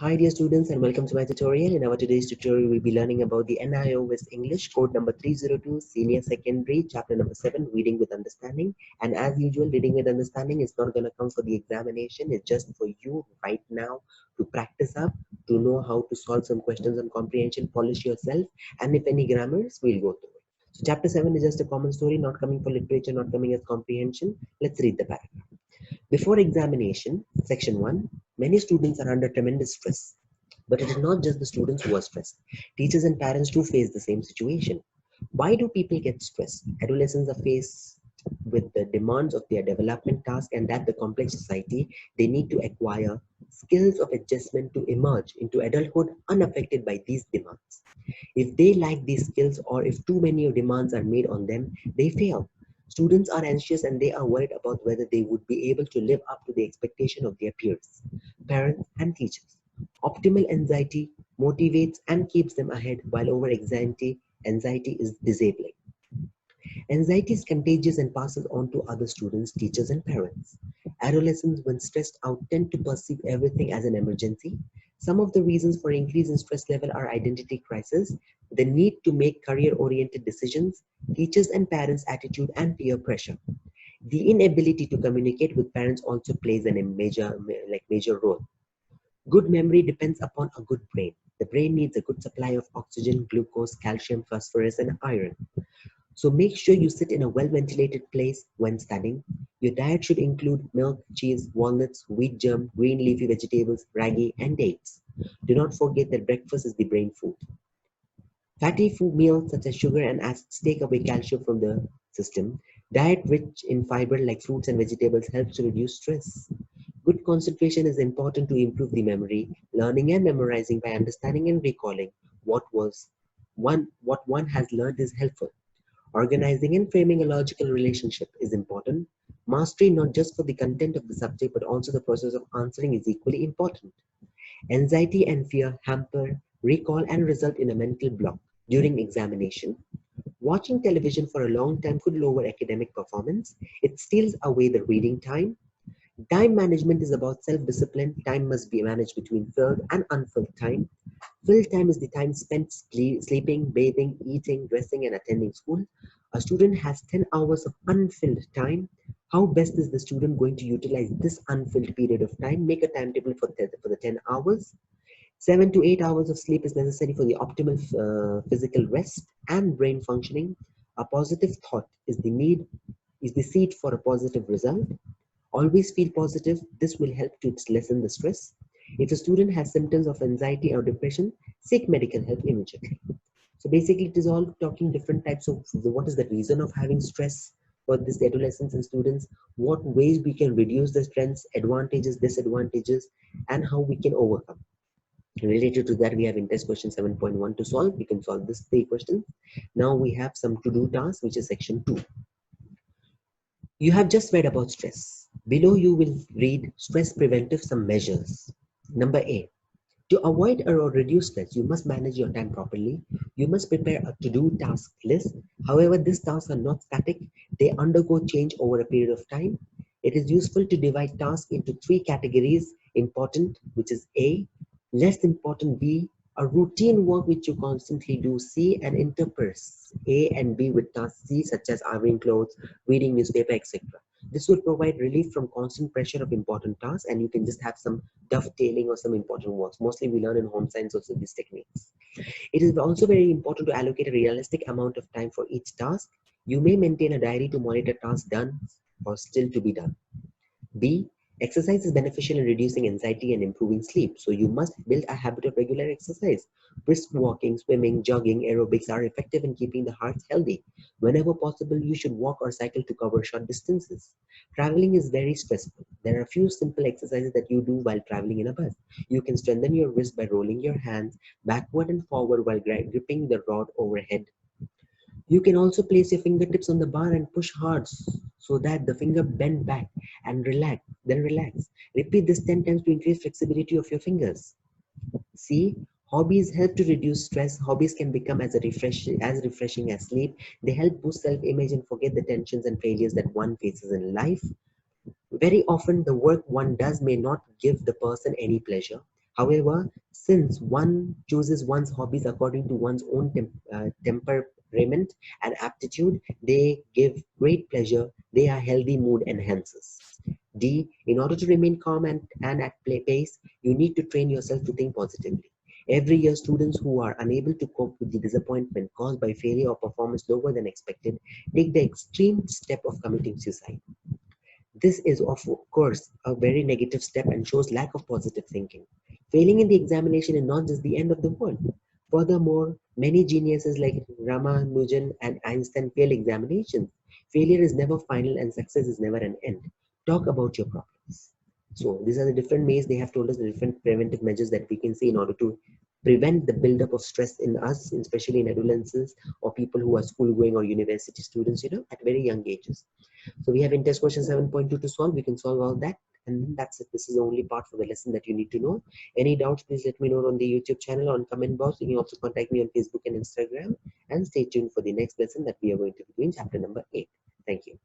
Hi dear students and welcome to my tutorial. In our today's tutorial, we'll be learning about the NIO West English code number 302, Senior Secondary, chapter number 7, Reading with Understanding. And as usual, Reading with Understanding is not going to come for the examination. It's just for you right now to practice up, to know how to solve some questions on comprehension, polish yourself, and if any grammars, we'll go through it. So chapter 7 is just a common story, not coming for literature, not coming as comprehension. Let's read the paragraph. Before examination, section 1, many students are under tremendous stress. But it is not just the students who are stressed. Teachers and parents too face the same situation. Why do people get stressed? Adolescents are faced with the demands of their development task and that the complex society, they need to acquire skills of adjustment to emerge into adulthood unaffected by these demands. If they lack these skills or if too many demands are made on them, they fail. Students are anxious and they are worried about whether they would be able to live up to the expectation of their peers, parents, and teachers. Optimal anxiety motivates and keeps them ahead, while over anxiety is disabling. Anxiety is contagious and passes on to other students, teachers, and parents. Adolescents, when stressed out, tend to perceive everything as an emergency. Some of the reasons for increase in stress level are identity crisis, the need to make career-oriented decisions, teachers and parents' attitude, and peer pressure. The inability to communicate with parents also plays a major role. Good memory depends upon a good brain. The brain needs a good supply of oxygen, glucose, calcium, phosphorus, and iron. So make sure you sit in a well-ventilated place when studying. Your diet should include milk, cheese, walnuts, wheat germ, green leafy vegetables, ragi, and dates. Do not forget that breakfast is the brain food. Fatty food meals such as sugar and acids take away calcium from the system. Diet rich in fiber like fruits and vegetables helps to reduce stress. Good concentration is important to improve the memory. Learning and memorizing by understanding and recalling what one has learned is helpful. Organizing and framing a logical relationship is important. Mastery not just for the content of the subject but also the process of answering is equally important. Anxiety and fear hamper recall and result in a mental block during examination. Watching television for a long time could lower academic performance. It steals away the reading time. Time management is about self-discipline. Time must be managed between filled and unfilled time. Filled time is the time spent sleeping, bathing, eating, dressing, and attending school. A student has 10 hours of unfilled time. How best is the student going to utilize this unfilled period of time? Make a timetable for the 10 hours. 7 to 8 hours of sleep is necessary for the optimal physical rest and brain functioning. A positive thought is the seed for a positive result. Always feel positive. This will help to lessen the stress. If a student has symptoms of anxiety or depression, seek medical help immediately. So basically, it is all talking different types of what is the reason of having stress for this adolescents and students, what ways we can reduce the stress, advantages, disadvantages, and how we can overcome. Related to that, we have in test question 7.1 to solve. We can solve this 3 questions. Now we have some to-do tasks, which is section 2. You have just read about stress. Below you will read stress preventive some measures. Number A. To avoid or reduce stress, you must manage your time properly. You must prepare a to-do task list. However, these tasks are not static. They undergo change over a period of time. It is useful to divide tasks into 3 categories. Important, which is A. Less important, B. A routine work which you constantly do, C. And interpers A and B with task C, such as ironing clothes, reading newspaper, etc. This will provide relief from constant pressure of important tasks, and you can just have some dovetailing or some important works. Mostly we learn in home science also these techniques. It is also very important to allocate a realistic amount of time for each task. You may maintain a diary to monitor tasks done or still to be done. B. Exercise is beneficial in reducing anxiety and improving sleep. So you must build a habit of regular exercise. Brisk walking, swimming, jogging, aerobics are effective in keeping the heart healthy. Whenever possible, you should walk or cycle to cover short distances. Traveling is very stressful. There are a few simple exercises that you do while traveling in a bus. You can strengthen your wrist by rolling your hands backward and forward while gripping the rod overhead. You can also place your fingertips on the bar and push hard so that the finger bend back and relax. Repeat this 10 times to increase flexibility of your fingers. See, hobbies help to reduce stress. Hobbies can become as refreshing as sleep. They help boost self-image and forget the tensions and failures that one faces in life. Very often, the work one does may not give the person any pleasure. However, since one chooses one's hobbies according to one's own temperament and aptitude, they give great pleasure. They are healthy mood enhancers. D. In order to remain calm and at pace, you need to train yourself to think positively. Every year, students who are unable to cope with the disappointment caused by failure or performance lower than expected take the extreme step of committing suicide. This is, of course, a very negative step and shows lack of positive thinking. Failing in the examination is not just the end of the world. Furthermore, many geniuses like Ramanujan and Einstein fail examinations. Failure is never final and success is never an end. Talk about your problems. So these are the different ways they have told us, the different preventive measures that we can see in order to prevent the buildup of stress in us, especially in adolescents or people who are school going or university students, at very young ages. So we have in test question 7.2 to solve. We can solve all that. And then that's it. This is the only part for the lesson that you need to know. Any doubts, please let me know on the YouTube channel or on comment box. You can also contact me on Facebook and Instagram. And stay tuned for the next lesson that we are going to be doing, chapter number 8. Thank you.